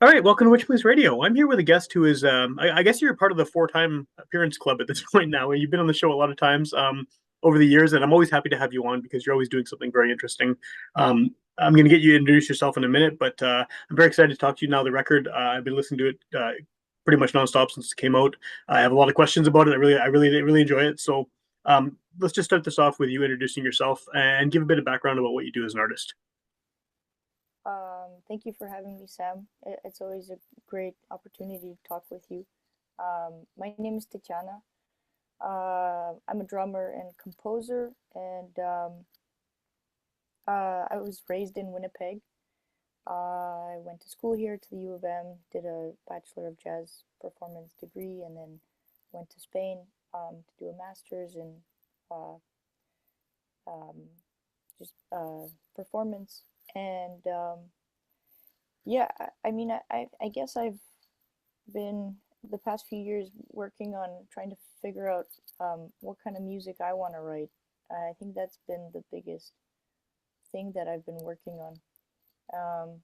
All right, welcome to Witchpolice Radio. I'm here with a guest who is, I guess you're part of the four-time appearance club at this point now. You've been on the show a lot of times over the years, and I'm always happy to have you on because you're always doing something very interesting. I'm going to get you to introduce yourself in a minute, but I'm very excited to talk to you now. The record, I've been listening to it pretty much nonstop since it came out. I have a lot of questions about it. I really enjoy it. So let's just start this off with you introducing yourself and give a bit of background about what you do as an artist. Thank you for having me, Sam. It's always a great opportunity to talk with you. My name is Tetyana. I'm a drummer and composer, and I was raised in Winnipeg. I went to school here to the U of M, did a Bachelor of Jazz Performance degree, and then went to Spain to do a master's in uh, um, just performance. And yeah, I mean, I guess I've been the past few years working on trying to figure out what kind of music I want to write. I think that's been the biggest thing that I've been working on. Um,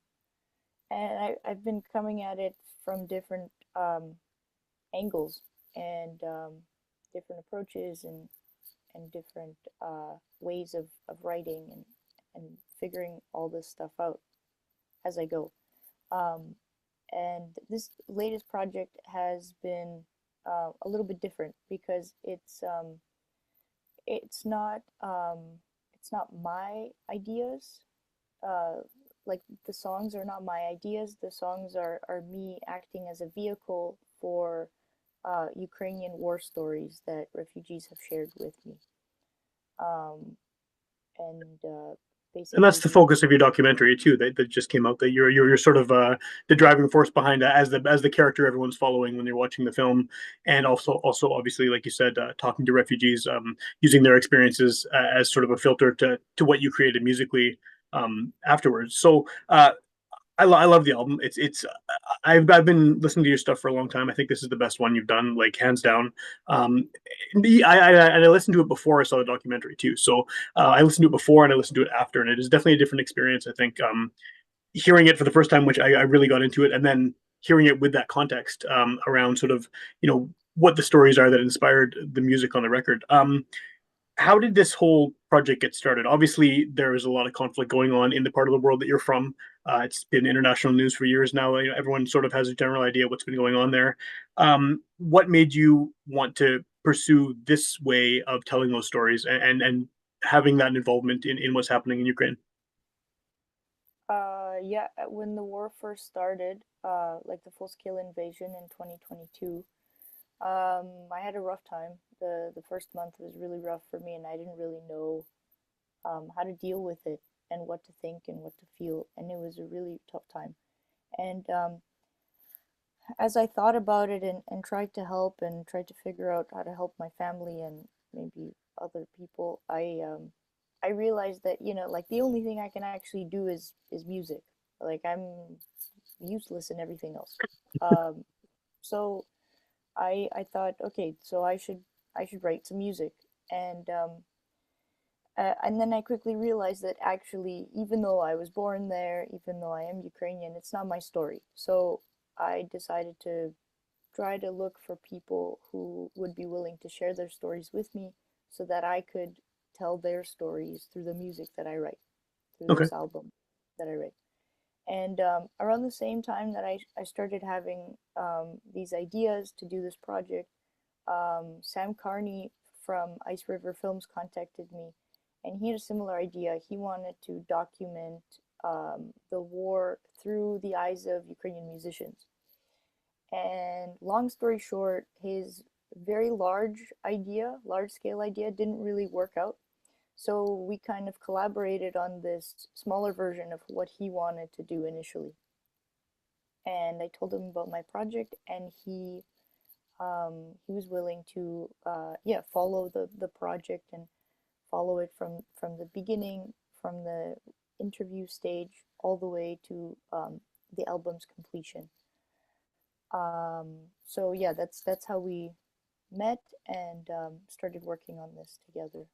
and I've been coming at it from different angles and different approaches and different ways of writing and figuring all this stuff out as I go. Um, and this latest project has been a little bit different because it's not it's not my ideas. Uh, like the songs are not my ideas. The songs are me acting as a vehicle for Ukrainian war stories that refugees have shared with me. Um, and And that's basically the the focus of your documentary too, that just came out. That you're sort of the driving force behind as the character everyone's following when you're watching the film, and also obviously, like you said, talking to refugees, using their experiences as sort of a filter to what you created musically afterwards. So I love the album. I've been listening to your stuff for a long time. I think this is the best one you've done, like hands down. Um, and I listened to it before I saw the documentary too. So I listened to it before and I listened to it after, and it is definitely a different experience. I think hearing it for the first time, which I really got into it, and then hearing it with that context around sort of what the stories are that inspired the music on the record. How did this whole project get started? Obviously, there is a lot of conflict going on in the part of the world that you're from. It's been international news for years now. Everyone sort of has a general idea what's been going on there. What made you want to pursue this way of telling those stories and having that involvement in what's happening in Ukraine? yeah, when the war first started, like the full-scale invasion in 2022, I had a rough time. The first month was really rough for me, and I didn't really know how to deal with it and what to think and what to feel, and it was a really tough time. And as I thought about it and tried to help and tried to figure out how to help my family and maybe other people, I realized that, like the only thing I can actually do is music. Like I'm useless in everything else. Um, so I thought, okay, so I should write some music. And then I quickly realized that actually, even though I was born there, even though I am Ukrainian, it's not my story. So I decided to try to look for people who would be willing to share their stories with me so that I could tell their stories through the music that I write, through Okay. this album that I write. And around the same time that I started having these ideas to do this project, Sam Carney from Ice River Films contacted me, and he had a similar idea. He wanted to document the war through the eyes of Ukrainian musicians. And long story short, his very large scale idea, didn't really work out. So we kind of collaborated on this smaller version of what he wanted to do initially. And I told him about my project, and he was willing to yeah, follow the project and follow it from the beginning, from the interview stage all the way to the album's completion. So yeah, that's how we met and started working on this together.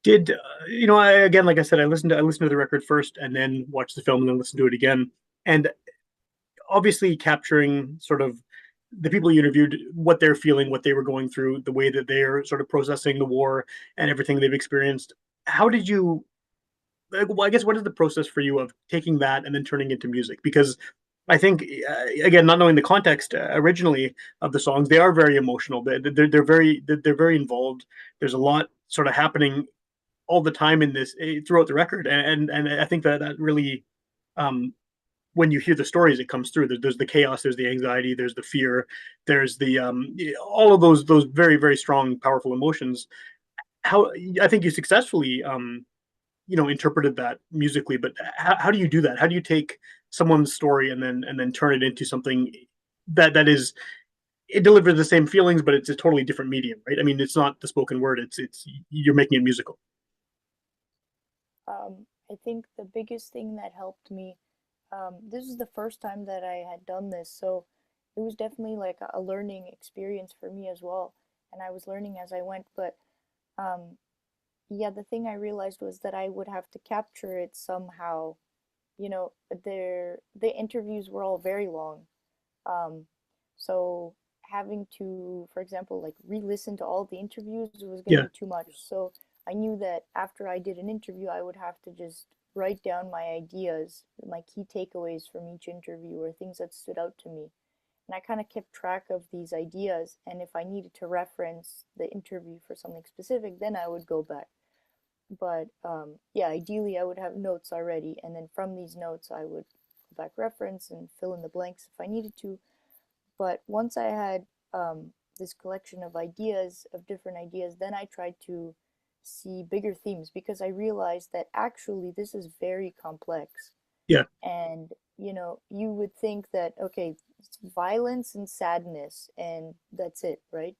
Did again, like I said, I listened to the record first and then watched the film and then listened to it again. And obviously capturing sort of the people you interviewed, what they're feeling, what they were going through, the way that they're sort of processing the war and everything they've experienced. How did you? Well, I guess what is the process for you of taking that and then turning into music? Because I think again, not knowing the context originally of the songs, they are very emotional. They're very involved. There's a lot sort of happening all the time in this throughout the record, and I think that that really um, when you hear the stories, it comes through. There's the chaos, there's the anxiety, there's the fear, there's the all of those very strong, powerful emotions. How I think you successfully interpreted that musically, but how do you do that? How do you take someone's story and then turn it into something that is it delivers the same feelings, but it's a totally different medium, right? I mean, it's not the spoken word; it's you're making it musical. I think the biggest thing that helped me, this was the first time that I had done this, so it was definitely like a learning experience for me as well, and I was learning as I went. But um, yeah, the thing I realized was that I would have to capture it somehow. You know, the interviews were all very long, um, so having to, for example, like re-listen to all the interviews was going to Yeah, be too much. So I knew that after I did an interview, I would have to just write down my ideas, my key takeaways from each interview, or things that stood out to me. And I kind of kept track of these ideas. And if I needed to reference the interview for something specific, then I would go back. But yeah, ideally, I would have notes already. And then from these notes, I would go back reference and fill in the blanks if I needed to. But once I had this collection of ideas, of different ideas, then I tried to see bigger themes because I realized that actually this is very complex. yeah, And, you would think that, okay, it's violence and sadness, and that's it, right?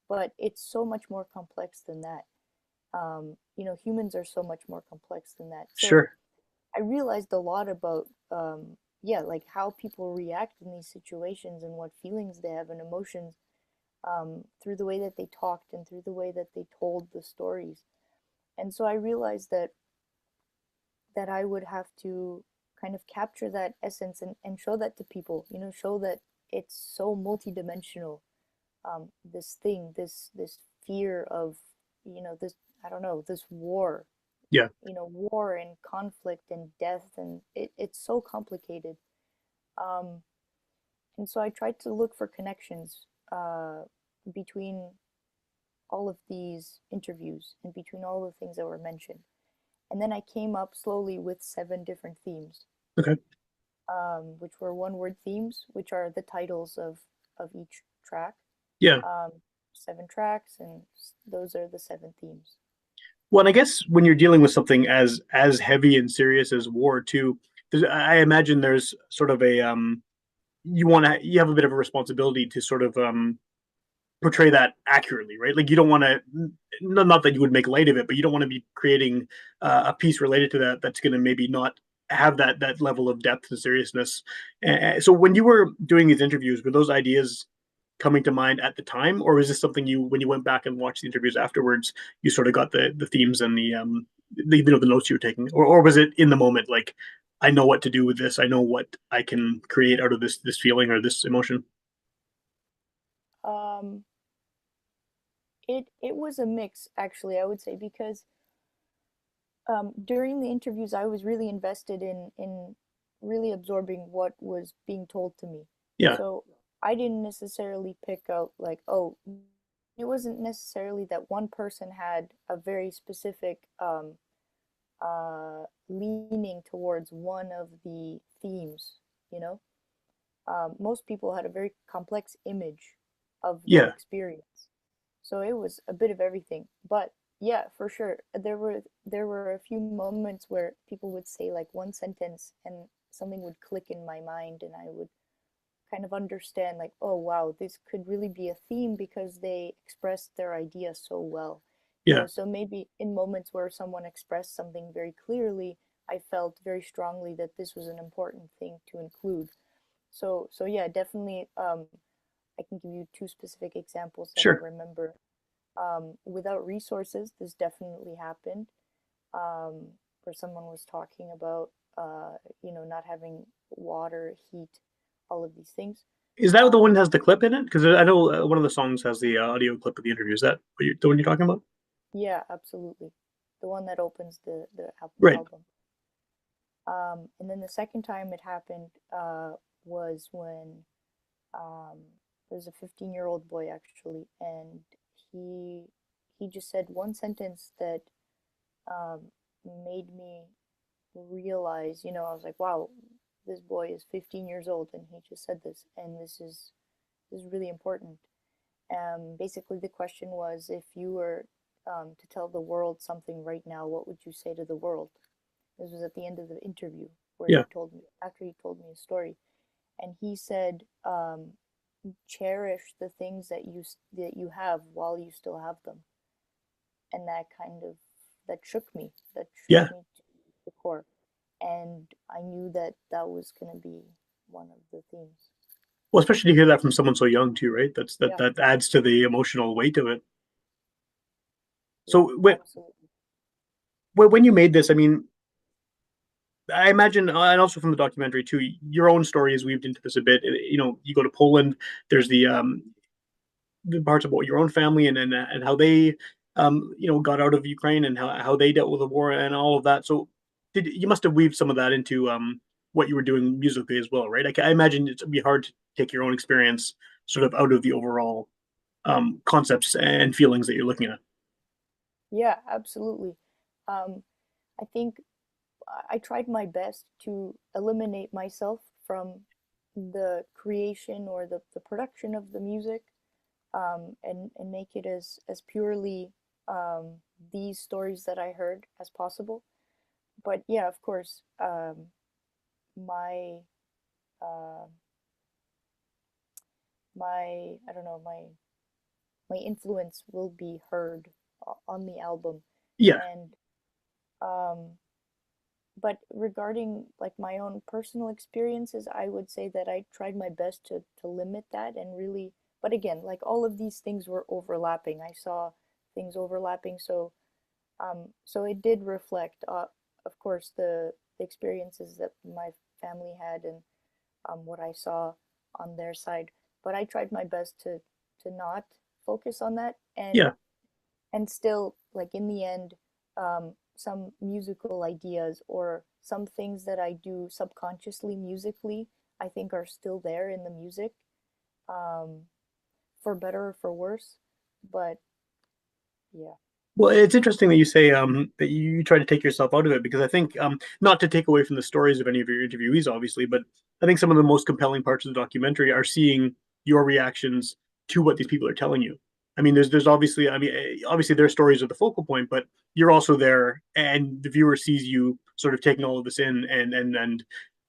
But it's so much more complex than that. Humans are so much more complex than that. So sure, I realized a lot about yeah, like how people react in these situations and what feelings they have and emotions through the way that they talked and through the way that they told the stories. And so I realized that I would have to kind of capture that essence and show that to people, show that it's so multidimensional. This thing, this fear of, this, I don't know, this war, yeah, war and conflict and death, and it's so complicated. Um, and so I tried to look for connections between all of these interviews and between all the things that were mentioned. And then I came up slowly with 7 different themes, okay, which were one word themes, which are the titles of each track. yeah. Um, 7 tracks, and those are the 7 themes. Well, and I guess when you're dealing with something as heavy and serious as war too, I imagine there's sort of a you have a bit of a responsibility to sort of portray that accurately, right? Like you don't want to, not that you would make light of it, but you don't want to be creating a piece related to that that's going to maybe not have that level of depth and seriousness. So when you were doing these interviews, were those ideas coming to mind at the time, or is this something you, when you went back and watched the interviews afterwards, you sort of got the themes and the notes you were taking, or was it in the moment, like I know what to do with this, I know what I can create out of this feeling or this emotion? Um, it was a mix, actually, I would say, because during the interviews, I was really invested in really absorbing what was being told to me. Yeah, So I didn't necessarily pick out like, oh, it wasn't necessarily that one person had a very specific leaning towards one of the themes. You know, most people had a very complex image of their yeah, experience. So it was a bit of everything. But yeah, for sure, there were a few moments where people would say like one sentence and something would click in my mind, and I would kind of understand like, oh wow, this could really be a theme because they expressed their idea so well. yeah, So maybe in moments where someone expressed something very clearly, I felt very strongly that this was an important thing to include. So yeah, definitely. I can give you 2 specific examples that I sure, remember. Without resources, this definitely happened. Where someone was talking about, not having water, heat, all of these things. Is that the one that has the clip in it? Because I know one of the songs has the audio clip of the interview. Is that the one you're talking about? Yeah, absolutely. The one that opens the Right. album. And then the second time it happened was when um, there was a 15-year-old boy actually, and he he just said one sentence that um, made me realize, I was like, wow, this boy is 15 years old, and he just said this, and this is really important. Basically, the question was, if you were to tell the world something right now, what would you say to the world? This was at the end of the interview where Yeah. he told me, after he told me his story, and he said, cherish the things that you have while you still have them, and that shook me. That shook Yeah. me to the core, and I knew that that was gonna be one of the themes. Well, especially to hear that from someone so young too, right? Yeah, That adds to the emotional weight of it. yeah, So absolutely. when you made this, I mean, I imagine, and also from the documentary too, your own story is weaved into this a bit. You know, you go to Poland. There's the parts about your own family and how they got out of Ukraine and how they dealt with the war and all of that. So you must have weaved some of that into what you were doing musically as well, right? I imagine it'd be hard to take your own experience sort of out of the overall concepts and feelings that you're looking at. Yeah, absolutely. Um, I think I tried my best to eliminate myself from the creation or the production of the music, and make it as purely um, these stories that I heard as possible. But yeah, of course, my uh, my I don't know, my influence will be heard on the album. Yeah, And um, but regarding like my own personal experiences, I would say that I tried my best to limit that and really, but again, like all of these things were overlapping. I saw things overlapping, so it did reflect, of course, the experiences that my family had, and what I saw on their side. But I tried my best to not focus on that, yeah. and still, like in the end, some musical ideas or some things that I do subconsciously musically, I think are still there in the music, um, for better or for worse. But yeah, Well, it's interesting that you say that you try to take yourself out of it because I think not to take away from the stories of any of your interviewees, obviously, but I think some of the most compelling parts of the documentary are seeing your reactions to what these people are telling you. I mean, there's obviously, I mean, obviously their stories are the focal point, but you're also there, and the viewer sees you sort of taking all of this in and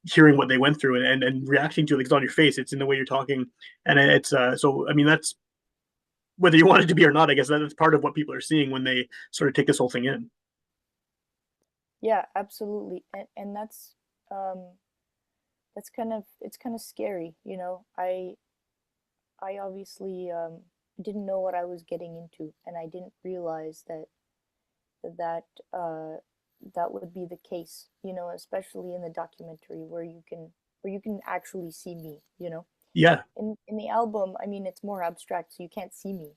hearing what they went through and reacting to it. Like, it's on your face, it's in the way you're talking, and it's so. I mean, that's whether you want it to be or not. I guess that's part of what people are seeing when they sort of take this whole thing in. yeah, absolutely. And that's kind of scary, I obviously didn't know what I was getting into, and I didn't realize that that would be the case, especially in the documentary where you can actually see me, Yeah, in the album. I mean, it's more abstract, so you can't see me.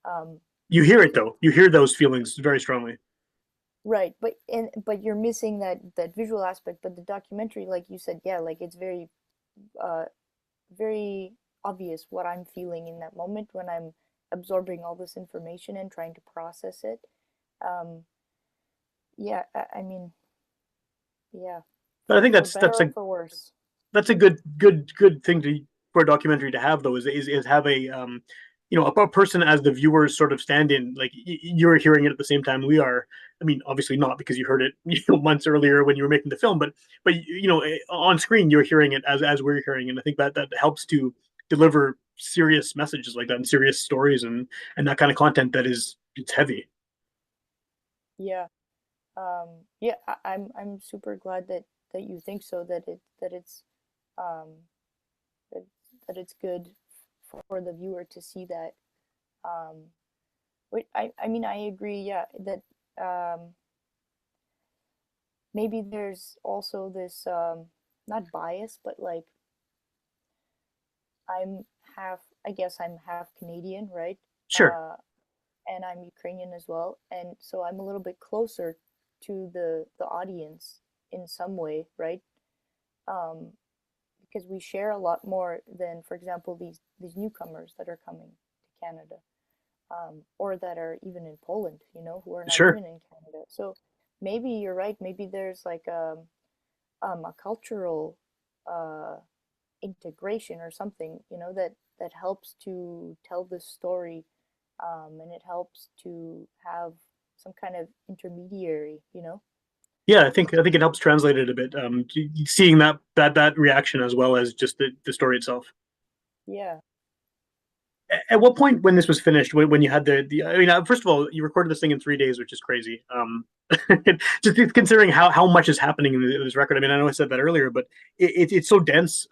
um you hear it though. You hear those feelings very strongly. right, but you're missing that visual aspect. But the documentary, like you said, yeah, like it's uh very obvious what I'm feeling in that moment when I'm absorbing all this information and trying to process it. um yeah, I mean, yeah, But I think for that's better that's or a for worse. that's a good thing to for a documentary to have though is have a a person as the viewers sort of stand in like you're hearing it at the same time we are. I mean, obviously not because you heard it months earlier when you were making the film, but on screen you're hearing it as we're hearing, and I think that helps to deliver serious messages like that and serious stories and that kind of content that is it's heavy. Yeah. Yeah, I'm super glad that you think so, um that, that it's good for the viewer to see that. I mean, I agree, yeah, that maybe there's also this, not bias, but like I'm I guess I'm half Canadian, right? Sure. Uh, and I'm Ukrainian as well, and so I'm a little bit closer to the audience in some way, right? Um, because we share a lot more than, for example, these newcomers that are coming to Canada, or that are even in Poland, who are not Sure. even in Canada. So maybe you're right. Maybe there's like a cultural uh, integration or something, that helps to tell this story, and it helps to have some kind of intermediary. Yeah, I think it helps translate it a bit. Seeing that reaction as well as just the story itself. Yeah. At what point when this was finished, when you had the I mean, first of all, you recorded this thing in 3 days, which is crazy. Just considering how much is happening in this record. I mean, I know I said that earlier, but it's so dense,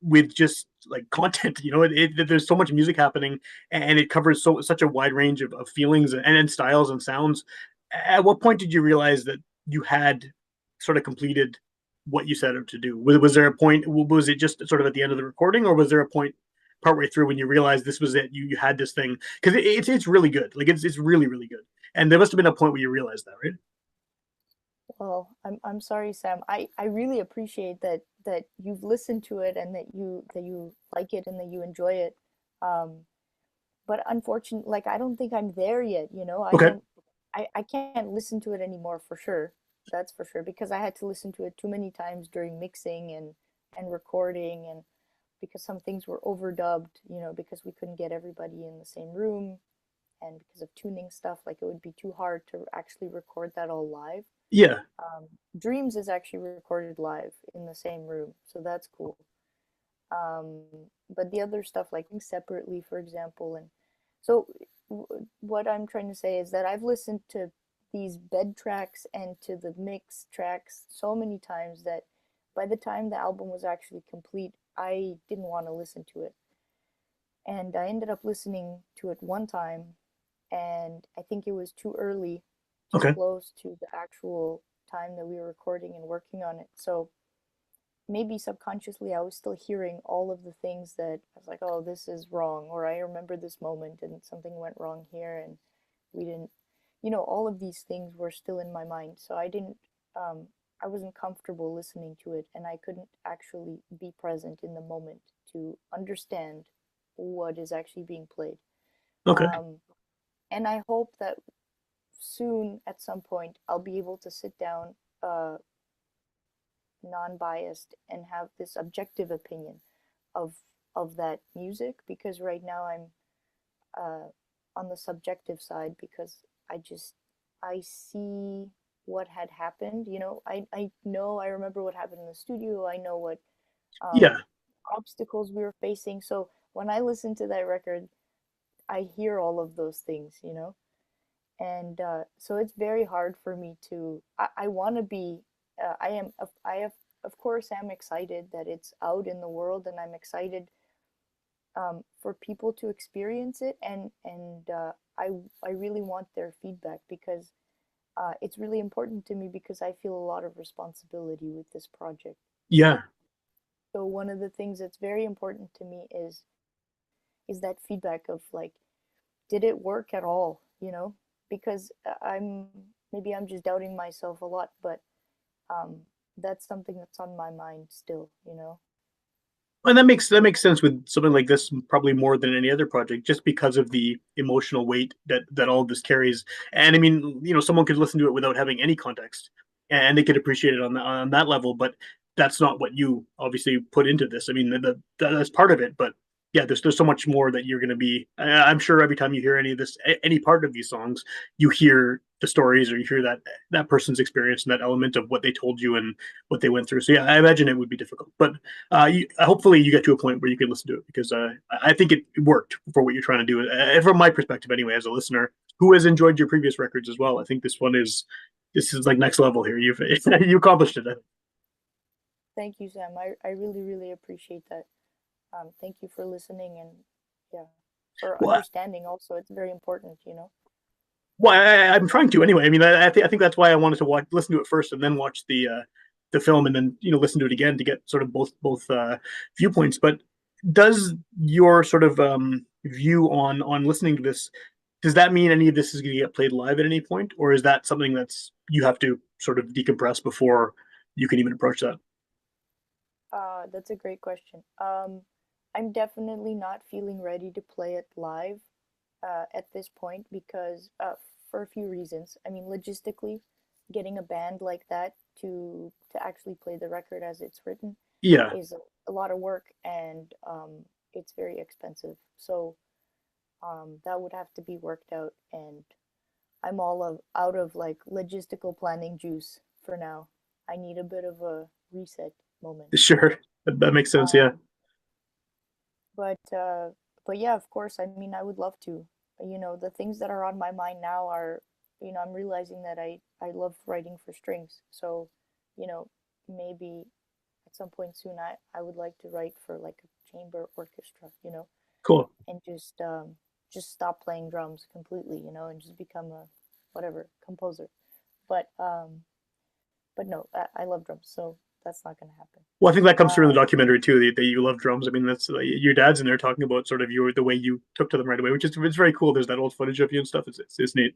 with just like content. There's so much music happening, and it covers such a wide range of feelings and styles and sounds. At what point did you realize that you had sort of completed what you set out to do? Was there a point? Was it just sort of at the end of the recording, or was there a point partway through when you realized this was it? You had this thing, because it's really good. Like it's really really good. And there must have been a point where you realized that, right? Well, I'm sorry, Sam. I really appreciate that you've listened to it and that you like it and that you enjoy it. Um, but unfortunately, like, I don't think I'm there yet. I Okay. don't I can't listen to it anymore for sure. That's for sure, because I had to listen to it too many times during mixing and recording, and because some things were overdubbed, because we couldn't get everybody in the same room, and because of tuning stuff, like it would be too hard to actually record that all live. Yeah. Um, Dreams is actually recorded live in the same room, so that's cool. Um, but the other stuff, like separately, for example, and so what I'm trying to say is that I've listened to these bed tracks and to the mix tracks so many times that by the time the album was actually complete, I didn't want to listen to it. And I ended up listening to it one time, and I think it was too early, too Okay. close to the actual time that we were recording and working on it. So maybe subconsciously I was still hearing all of the things that I was like, oh, this is wrong, or I remember this moment and something went wrong here, and we didn't, all of these things were still in my mind. So um, I wasn't comfortable listening to it, and I couldn't actually be present in the moment to understand what is actually being played. Okay. Um, and I hope that soon, at some point, I'll be able to sit down, non-biased, and have this objective opinion of of that music, because right now I'm uh, on the subjective side, because I see what had happened. I know, I remember what happened in the studio. I know what Yeah. obstacles we were facing. So when I listen to that record, I hear all of those things. And so it's very hard for me to. I want to be. I am. I have. Of course, I'm excited that it's out in the world, and I'm excited, for people to experience it, and I really want their feedback, because it's really important to me, because I feel a lot of responsibility with this project. Yeah. So one of the things that's very important to me is that feedback of, like, did it work at all? Because maybe I'm just doubting myself a lot, but um, that's something that's on my mind still. And that makes sense with something like this, probably more than any other project, just because of the emotional weight that all of this carries. And I mean, someone could listen to it without having any context, and they could appreciate it on that level. But that's not what you obviously put into this. I mean, that's part of it, but yeah, there's so much more that you're going to be. I'm sure every time you hear any of this, any part of these songs, you hear the stories, or you hear that person's experience and that element of what they told you and what they went through. So yeah, I imagine it would be difficult, but hopefully you get to a point where you can listen to it, because I think it worked for what you're trying to do. From my perspective, anyway, as a listener who has enjoyed your previous records as well, I think this is like next level here. You accomplished it. Thank you, Sam. I really, really appreciate that. Thank you for listening, and yeah, for Well, understanding also. It's very important. well, I'm trying to anyway. I mean, I think that's why I wanted to listen to it first, and then watch the film, and then listen to it again to get sort of both viewpoints. But does your sort of view on listening to this, does that mean any of this is going to get played live at any point, or is that something that's you have to sort of decompress before you can even approach that? That's a great question. I'm definitely not feeling ready to play it live at this point because for a few reasons. I mean, logistically, getting a band like that to actually play the record as it's written Yeah, is a lot of work, and it's very expensive. So that would have to be worked out, and I'm all of out of like logistical planning juice for now. I need a bit of a reset moment. sure, that makes sense. Yeah, Um, but uh, but yeah, of course. I mean, I would love to. You know, the things that are on my mind now are, you know, I'm realizing that I love writing for strings. So, you know, maybe at some point soon I would like to write for like a chamber orchestra, you know, cool. and just stop playing drums completely, you know, and just become a whatever composer. But but no, I love drums, so that's not gonna happen. Well, I think that comes through in the Um, documentary too. That you love drums. I mean, that's your dad's in there talking about sort of the way you took to them right away, which is it's very cool. There's that old footage of you and stuff. It's neat.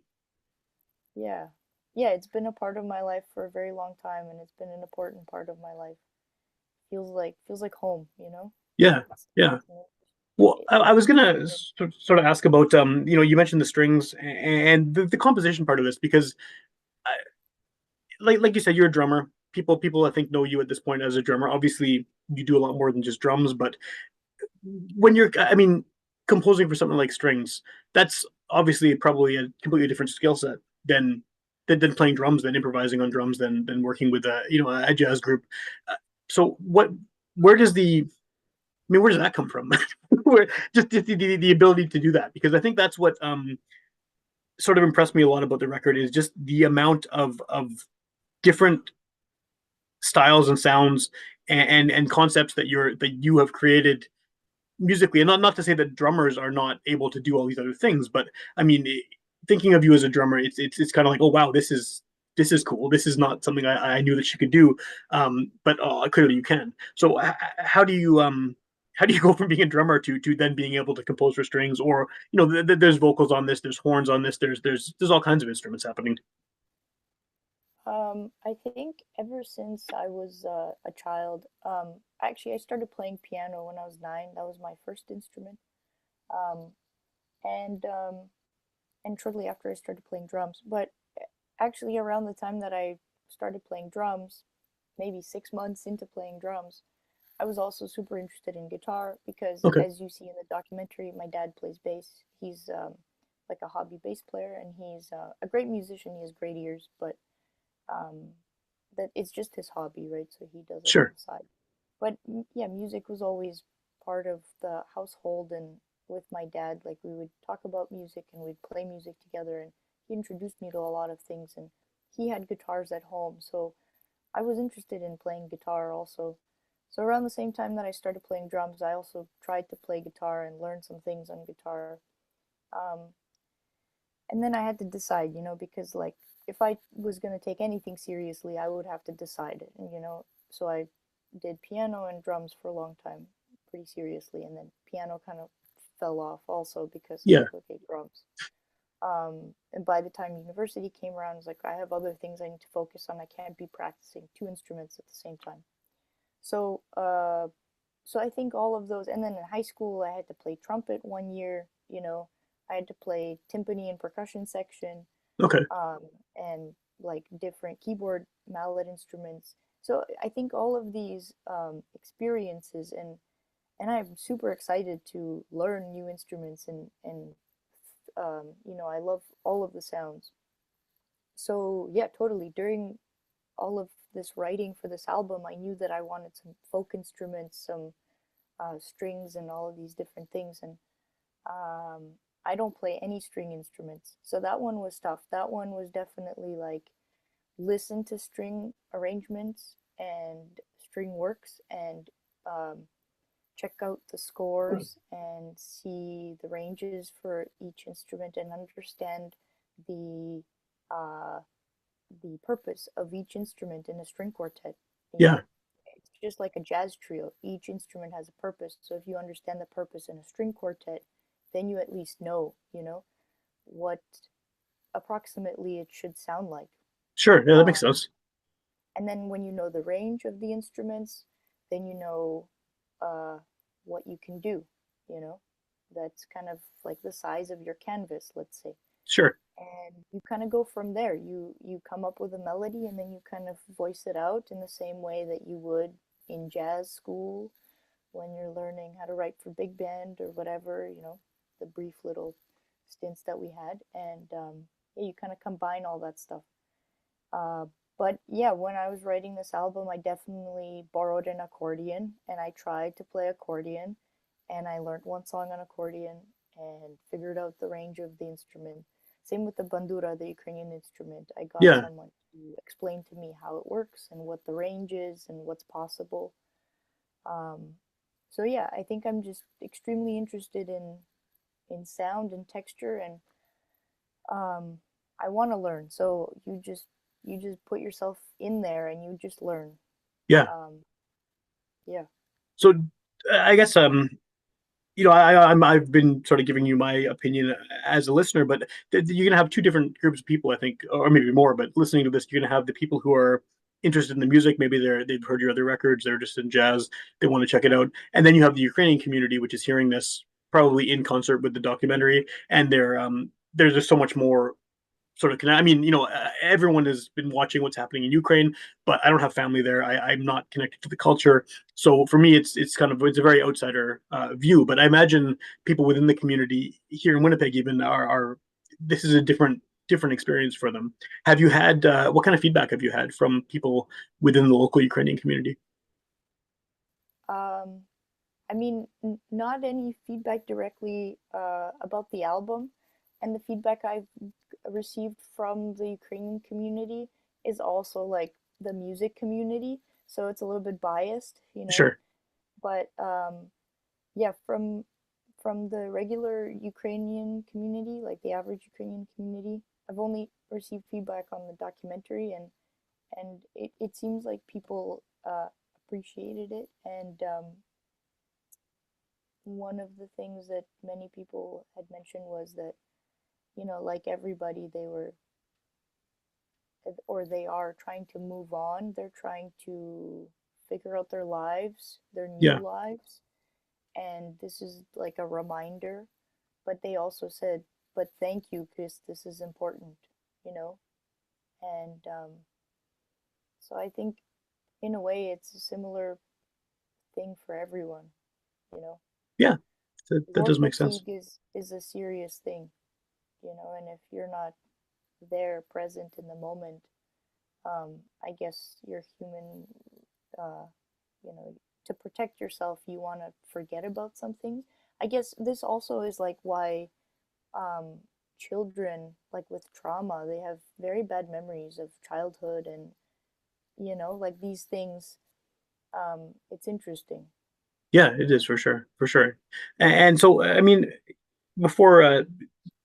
yeah, yeah, it's been a part of my life for a very long time, and it's been an important part of my life. Feels like home, you know. Yeah, It's, yeah. you know, Well, I was it's gonna good. sort of ask about you mentioned the strings and the composition part of this because I, like you said, you're a drummer. People I think know you at this point as a drummer. Obviously, you do a lot more than just drums, but when you're, I mean, composing for something like strings, that's obviously probably a completely different skill set than than playing drums, than improvising on drums, than working with a jazz group. So where does where does that come from? Where just the ability to do that, because I think that's what sort of impressed me a lot about the record is just the amount of different styles and sounds and concepts that you have created musically. And not to say that drummers are not able to do all these other things, but I mean, thinking of you as a drummer, it's kind of like, oh wow, this is cool. This is not something I knew that you could do, but clearly you can. So how do you go from being a drummer to then being able to compose for strings, or there's vocals on this, there's horns on this, there's all kinds of instruments happening. I think ever since I was a child, actually I started playing piano when I was 9. That was my first instrument. Um, and and shortly after I started playing drums. But actually, around the time that I started playing drums, maybe 6 months into playing drums, I was also super interested in guitar because, Okay, as you see in the documentary, my dad plays bass. He's like a hobby bass player, and he's a great musician. He has great ears, but um, that it's just his hobby, right? So he does it on sure, the side. But yeah, music was always part of the household, and with my dad, like we would talk about music and we'd play music together, and he introduced me to a lot of things, and he had guitars at home, so I was interested in playing guitar also. So around the same time that I started playing drums, I also tried to play guitar and learn some things on guitar. Um, and then I had to decide, you know, because like if I was going to take anything seriously, I would have to decide it, and you know, so I did piano and drums for a long time pretty seriously, and then piano kind of fell off also because I'm yeah, like, okay, drums. And by the time university came around, it's like I have other things I need to focus on. I can't be practicing two instruments at the same time. So so I think all of those, and then in high school I had to play trumpet 1 year, you know, I had to play timpani and percussion section, okay, um, and like different keyboard mallet instruments. So I think all of these experiences, and I'm super excited to learn new instruments, and you know, I love all of the sounds. So yeah, totally. During all of this writing for this album, I knew that I wanted some folk instruments, some strings, and all of these different things. And um, I don't play any string instruments, so that one was tough. That one was definitely like listen to string arrangements and string works, and um, check out the scores and see the ranges for each instrument and understand the uh, the purpose of each instrument in a string quartet. You yeah. know, just like a jazz trio, each instrument has a purpose. So if you understand the purpose in a string quartet, then you at least know, what approximately it should sound like. Sure. Yeah, that makes Um, sense. and then when you know the range of the instruments, then you know uh, what you can do, you know. That's kind of like the size of your canvas, let's say. Sure. And you kind of go from there. You come up with a melody and then you kind of voice it out in the same way that you would in jazz school when you're learning how to write for big band or whatever, the brief little stints that we had. And yeah, you kind of combine all that stuff. Uh, but yeah, when I was writing this album, I definitely borrowed an accordion and I tried to play accordion and I learned one song on accordion and figured out the range of the instrument. Same with the bandura, the Ukrainian instrument. I got Yeah. someone to explain to me how it works and what the range is and what's possible. Um, so yeah, I think I'm just extremely interested in sound and texture, and um, I want to learn. So you just put yourself in there and you just learn. Yeah. Um, yeah. So I guess I've been sort of giving you my opinion as a listener, but you're gonna have two different groups of people, I think, or maybe more. But listening to this, you're gonna have the people who are interested in the music. Maybe they've heard your other records, they're just in jazz, they want to check it out. And then you have the Ukrainian community, which is hearing this probably in concert with the documentary, and there's just so much more sort of connect. I mean, everyone has been watching what's happening in Ukraine, but I don't have family there. I'm not connected to the culture, so for me, it's a very outsider view. But I imagine people within the community here in Winnipeg even are this is a different experience for them. Have you had what kind of feedback have you had from people within the local Ukrainian community? Um, I mean, not any feedback directly about the album, and the feedback I've received from the Ukrainian community is also like the music community, so it's a little bit biased. Sure. But yeah, from the regular Ukrainian community, like the average Ukrainian community, I've only received feedback on the documentary, and it seems like people appreciated it. And one of the things that many people had mentioned was that, like everybody, they were or they are trying to move on. They're trying to figure out their lives, their new Yeah. lives. And this is like a reminder. But they also said, but thank you, because this is important, you know? And so I think in a way it's a similar thing for everyone, you know? Yeah. That Work does make sense. fatigue is a serious thing, and if you're not there present in the moment, I guess you're human, uh, you know, to protect yourself, you want to forget about some things. I guess this also is like why um, children, like with trauma, they have very bad memories of childhood and, like these things. It's interesting. Yeah, it is for sure, for sure. And so, I mean, before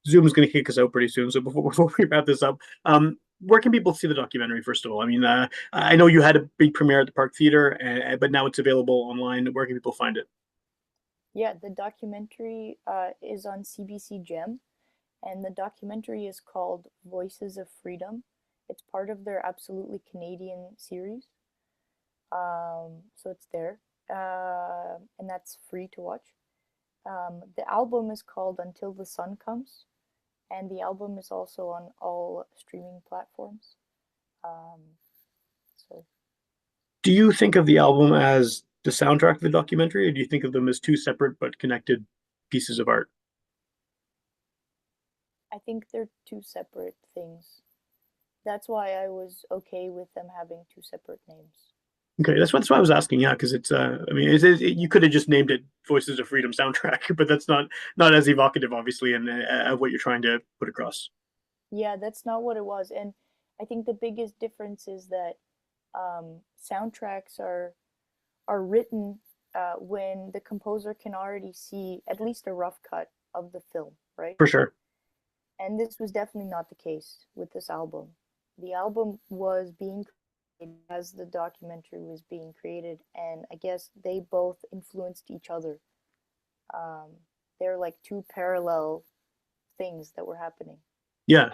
Zoom's going to kick us out pretty soon. So before we wrap this up, where can people see the documentary? First of all, I mean, I know you had a big premiere at the Park Theater, but now it's available online. Where can people find it? Yeah, the documentary is on CBC Gem, and the documentary is called Voices of Freedom. It's part of their Absolutely Canadian series. So it's there, and that's free to watch. The album is called Until the Sun Comes, and the album is also on all streaming platforms. Um, so Do you think of the album as the soundtrack of the documentary, or do you think of them as two separate but connected pieces of art? I think they're two separate things. That's why I was okay with them having two separate names. Okay, that's why I was asking. Yeah, because I mean, you could have just named it "Voices of Freedom" soundtrack, but that's not as evocative, obviously, and of what you're trying to put across. Yeah, that's not what it was. And I think the biggest difference is that soundtracks are written when the composer can already see at least a rough cut of the film, right? For sure. And this was definitely not the case with this album. The album was being as the documentary was being created, and I guess they both influenced each other. Um, they're like two parallel things that were happening. Yeah.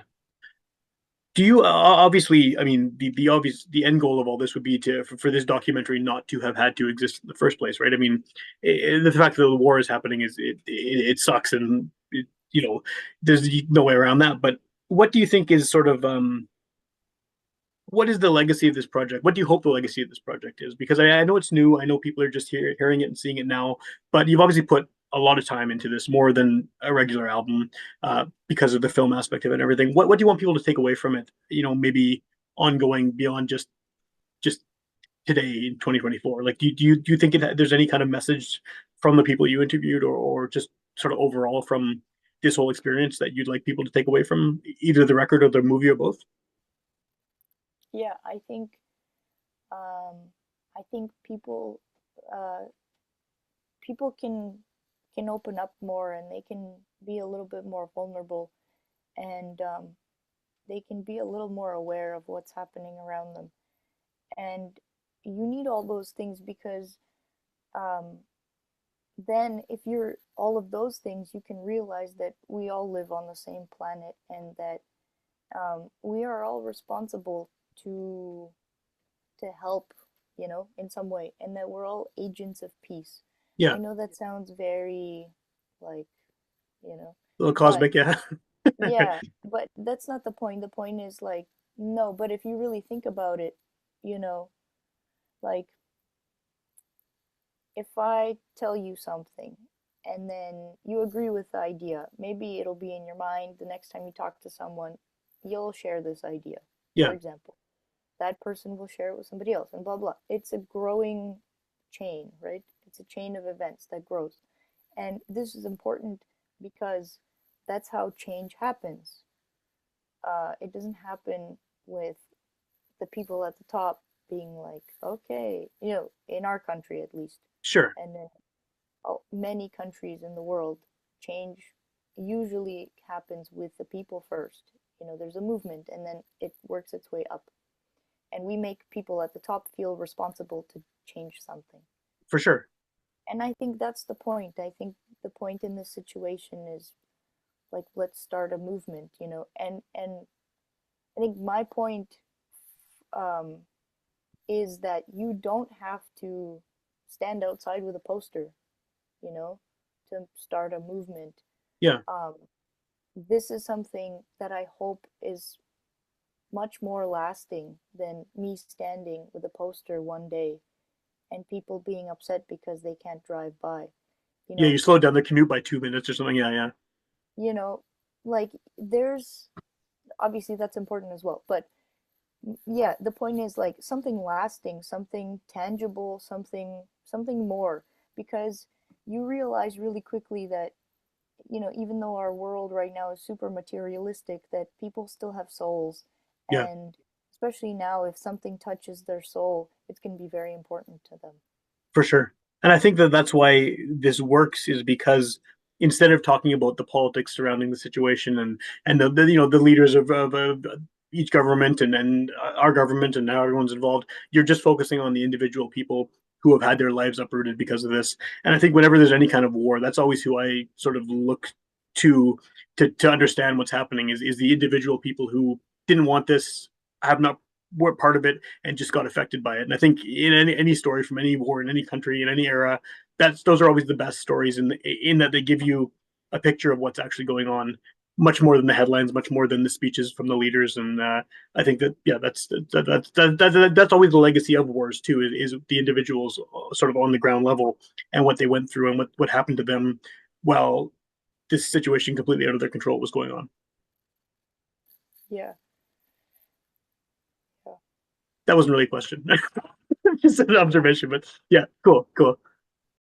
Do you obviously? I mean, the obvious the end goal of all this would be to for this documentary not to have had to exist in the first place, right? I mean, the fact that the war is happening is it sucks, and there's no way around that. But what do you think is sort of what is the legacy of this project? What do you hope the legacy of this project is? Because I know it's new. I know people are just hearing it and seeing it now, but you've obviously put a lot of time into this, more than a regular album, because of the film aspect of it and everything. What do you want people to take away from it? Maybe ongoing beyond just today in 2024. Like, do you think there's any kind of message from the people you interviewed, or just sort of overall from this whole experience that you'd like people to take away from either the record or the movie or both? Yeah, um, I think uh, people can open up more, and they can be a little bit more vulnerable, and they can be a little more aware of what's happening around them. And you need all those things because um, then if you're all of those things, you can realize that we all live on the same planet, and that we are all responsible to to help, in some way, and that we're all agents of peace. Yeah, I know that sounds very like, you know, a little but cosmic, yeah. yeah, but that's not the point. The point is like, no, but if you really think about it, you know, like if I tell you something and then you agree with the idea, maybe it'll be in your mind the next time you talk to someone, you'll share this idea, for Yeah, example. That person will share it with somebody else, and blah blah. It's a growing chain, right? It's a chain of events that grows. And this is important because that's how change happens. It doesn't happen with the people at the top being like, okay, in our country at least, sure. and then many countries in the world, change usually happens with the people first. There's a movement, and then it works its way up, and we make people at the top feel responsible to change something. For sure. And I think that's the point. I think the point in this situation is like, let's start a movement, and I think my point um, is that you don't have to stand outside with a poster, you know, to start a movement. Yeah, Um, this is something that I hope is much more lasting than me standing with a poster one day and people being upset because they can't drive by. You yeah. know, You slowed down the commute by 2 minutes or something. Yeah, yeah. you know, like there's obviously that's important as well, but yeah, the point is like something lasting, something tangible, something more, because you realize really quickly that even though our world right now is super materialistic, that people still have souls, Yeah, and especially now, if something touches their soul, it can be very important to them. for sure. And I think that that's why this works, is because instead of talking about the politics surrounding the situation, and the leaders of each government, and our government, and now everyone's involved, you're just focusing on the individual people who have had their lives uprooted because of this. And I think whenever there's any kind of war, that's always who I sort of look to to understand what's happening, is the individual people who didn't want this, have not were part of it, and just got affected by it. And I think in any story from any war in any country in any era, those are always the best stories, in that they give you a picture of what's actually going on, much more than the headlines, much more than the speeches from the leaders. And I think that, yeah, that's always the legacy of wars too, is the individuals sort of on the ground level, and what they went through, and what happened to them while this situation completely out of their control was going on. Yeah, yeah. That wasn't really a question. Just an observation, but yeah, cool, cool.